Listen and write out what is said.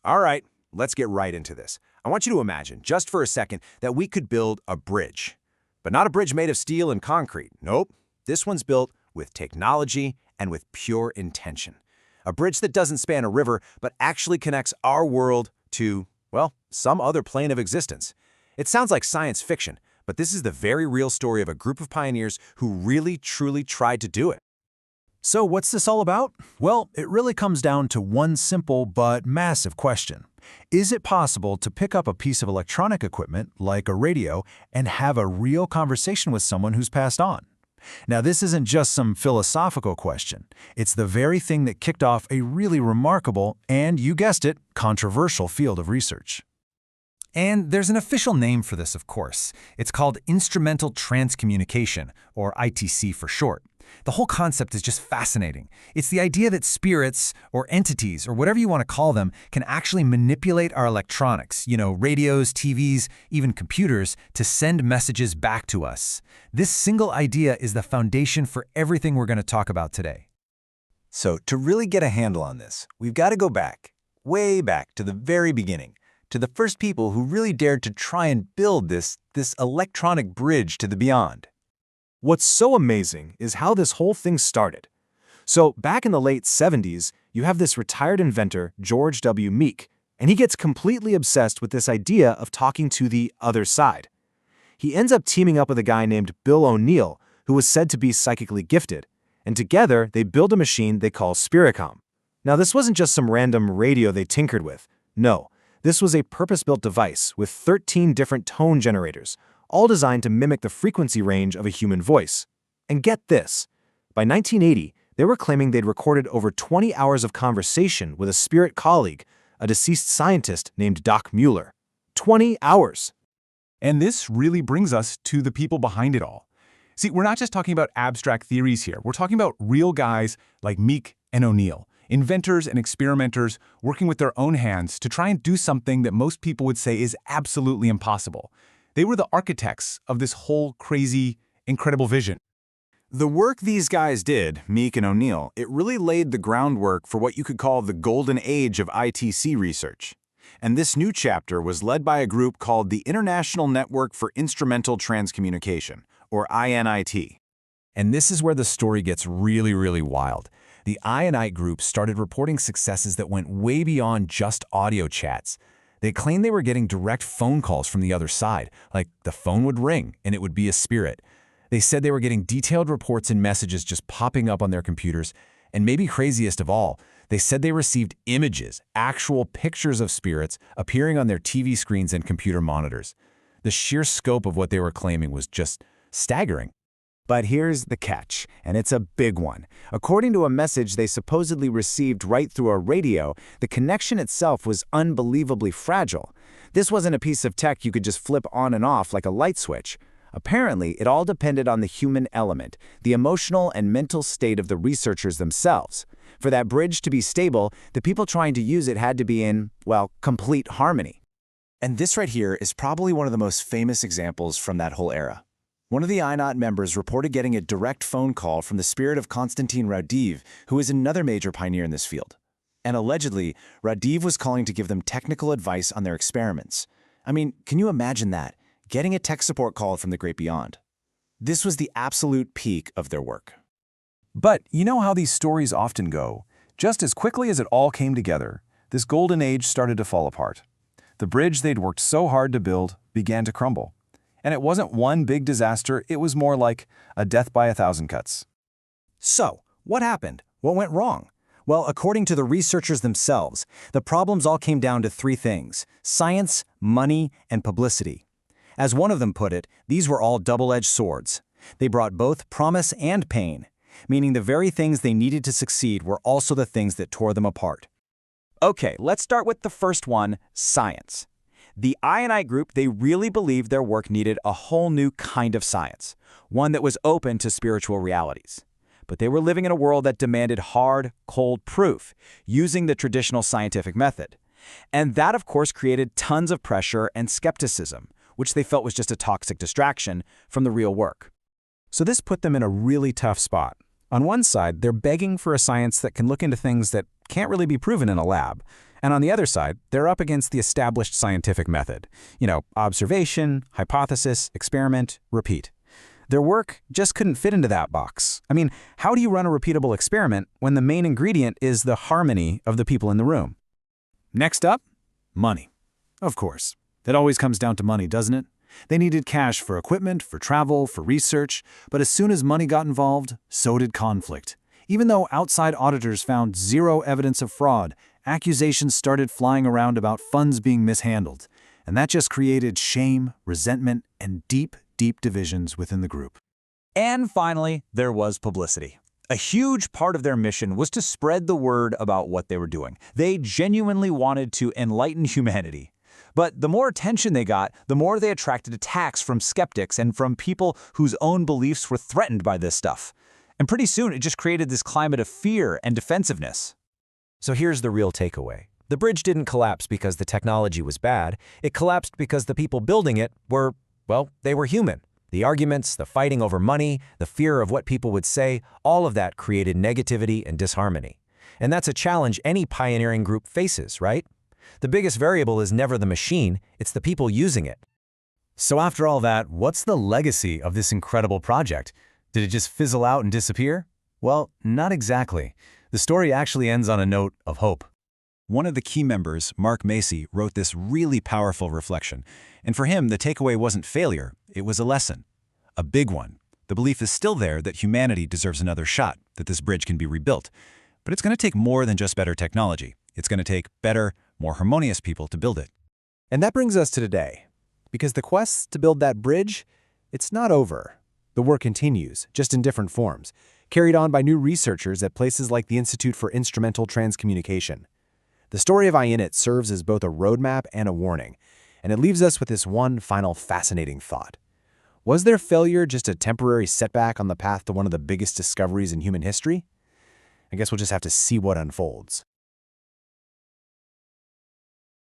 All right, let's get right into this. I want you to imagine, just for a second, that we could build a bridge. But not a bridge made of steel and concrete. Nope. This one's built with technology and with pure intention. A bridge that doesn't span a river, but actually connects our world to, well, some other plane of existence. It sounds like science fiction, but this is the very real story of a group of pioneers who really, truly tried to do it. So what's this all about? Well, it really comes down to one simple but massive question. Is it possible to pick up a piece of electronic equipment, like a radio, and have a real conversation with someone who's passed on? Now, this isn't just some philosophical question. It's the very thing that kicked off a really remarkable and, you guessed it, controversial field of research. And there's an official name for this, of course. It's called Instrumental Transcommunication, or ITC for short. The whole concept is just fascinating. It's the idea that spirits, or entities, or whatever you want to call them, can actually manipulate our electronics, radios, TVs, even computers, to send messages back to us. This single idea is the foundation for everything we're going to talk about today. So, to really get a handle on this, we've got to go back, way back to the very beginning, to the first people who really dared to try and build this electronic bridge to the beyond. What's so amazing is how this whole thing started. So back in the late 70s, you have this retired inventor, George W. Meek, and he gets completely obsessed with this idea of talking to the other side. He ends up teaming up with a guy named Bill O'Neill, who was said to be psychically gifted, and together they build a machine they call Spiricom. Now, this wasn't just some random radio they tinkered with. No, this was a purpose-built device with 13 different tone generators, all designed to mimic the frequency range of a human voice. And get this, by 1980, they were claiming they'd recorded over 20 hours of conversation with a spirit colleague, a deceased scientist named Doc Mueller. 20 hours! And this really brings us to the people behind it all. See, we're not just talking about abstract theories here. We're talking about real guys like Meek and O'Neill, inventors and experimenters working with their own hands to try and do something that most people would say is absolutely impossible. They were the architects of this whole crazy, incredible vision. The work these guys did, Meek and O'Neill, it really laid the groundwork for what you could call the golden age of ITC research. And this new chapter was led by a group called the International Network for Instrumental Transcommunication, or INIT. And this is where the story gets really, really wild. The INIT group started reporting successes that went way beyond just audio chats. They claimed they were getting direct phone calls from the other side, like the phone would ring and it would be a spirit. They said they were getting detailed reports and messages just popping up on their computers, and maybe craziest of all, they said they received images, actual pictures of spirits appearing on their TV screens and computer monitors. The sheer scope of what they were claiming was just staggering. But here's the catch, and it's a big one. According to a message they supposedly received right through a radio, the connection itself was unbelievably fragile. This wasn't a piece of tech you could just flip on and off like a light switch. Apparently, it all depended on the human element, the emotional and mental state of the researchers themselves. For that bridge to be stable, the people trying to use it had to be in, well, complete harmony. And this right here is probably one of the most famous examples from that whole era. One of the INIT members reported getting a direct phone call from the spirit of Konstantin Raudiv, who is another major pioneer in this field. And allegedly, Raudiv was calling to give them technical advice on their experiments. I mean, can you imagine that? Getting a tech support call from the great beyond. This was the absolute peak of their work. But you know how these stories often go. Just as quickly as it all came together, this golden age started to fall apart. The bridge they'd worked so hard to build began to crumble. And it wasn't one big disaster, it was more like a death by 1,000 cuts. So, what happened? What went wrong? Well, according to the researchers themselves, the problems all came down to three things: science, money, and publicity. As one of them put it, these were all double-edged swords. They brought both promise and pain, meaning the very things they needed to succeed were also the things that tore them apart. Okay, let's start with the first one, science. The INIT group, they really believed their work needed a whole new kind of science, one that was open to spiritual realities. But they were living in a world that demanded hard, cold proof, using the traditional scientific method. And that, of course, created tons of pressure and skepticism, which they felt was just a toxic distraction from the real work. So this put them in a really tough spot. On one side, they're begging for a science that can look into things that can't really be proven in a lab. And on the other side, they're up against the established scientific method. Observation, hypothesis, experiment, repeat. Their work just couldn't fit into that box. I mean, how do you run a repeatable experiment when the main ingredient is the harmony of the people in the room? Next up, money. Of course. That always comes down to money, doesn't it? They needed cash for equipment, for travel, for research, but as soon as money got involved, so did conflict. Even though outside auditors found zero evidence of fraud, accusations started flying around about funds being mishandled, and that just created shame, resentment, and deep divisions within the group. And finally, there was publicity. A huge part of their mission was to spread the word about what they were doing. They genuinely wanted to enlighten humanity. But the more attention they got, the more they attracted attacks from skeptics and from people whose own beliefs were threatened by this stuff. And pretty soon, it just created this climate of fear and defensiveness. So here's the real takeaway. The bridge didn't collapse because the technology was bad. It collapsed because the people building it were, well, they were human. The arguments, the fighting over money, the fear of what people would say, all of that created negativity and disharmony. And that's a challenge any pioneering group faces, right? The biggest variable is never the machine, it's the people using it. So after all that, what's the legacy of this incredible project? Did it just fizzle out and disappear? Well, not exactly. The story actually ends on a note of hope. One of the key members, Mark Macy, wrote this really powerful reflection. And for him, the takeaway wasn't failure, it was a lesson. A big one. The belief is still there that humanity deserves another shot, that this bridge can be rebuilt. But it's going to take more than just better technology. It's going to take better, more harmonious people to build it. And that brings us to today. Because the quest to build that bridge, it's not over. The work continues, just in different forms, carried on by new researchers at places like the Institute for Instrumental Transcommunication. The story of INIT serves as both a roadmap and a warning, and it leaves us with this one final fascinating thought. Was their failure just a temporary setback on the path to one of the biggest discoveries in human history? I guess we'll just have to see what unfolds.